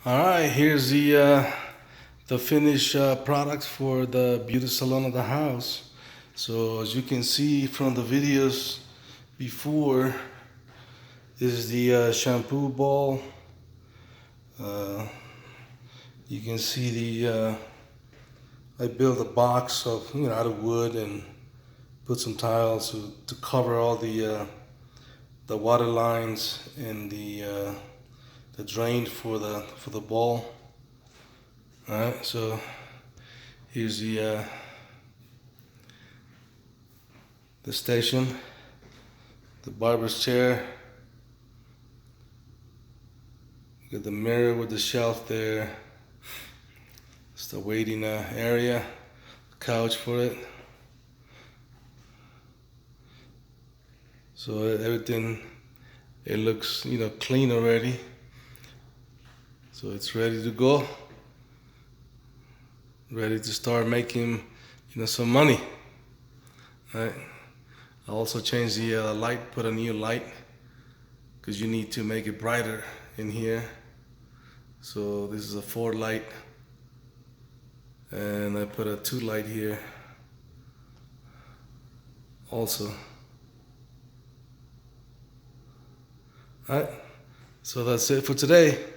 All right, here's the finished product for the beauty salon of the house. So as you can see from the videos before, this is the shampoo ball. Uh, you can see I built a box of out of wood and put some tiles to cover all the water lines and the drain for the ball. All right, so here's the station, the barber's chair. Got the mirror with the shelf there. It's the waiting area, couch for it. So everything, it looks clean already. So it's ready to go. Ready to start making some money. All right. I also changed the light, put a new light because you need to make it brighter in here. So this is a 4 light, and I put a 2 light here also. All right, so that's it for today.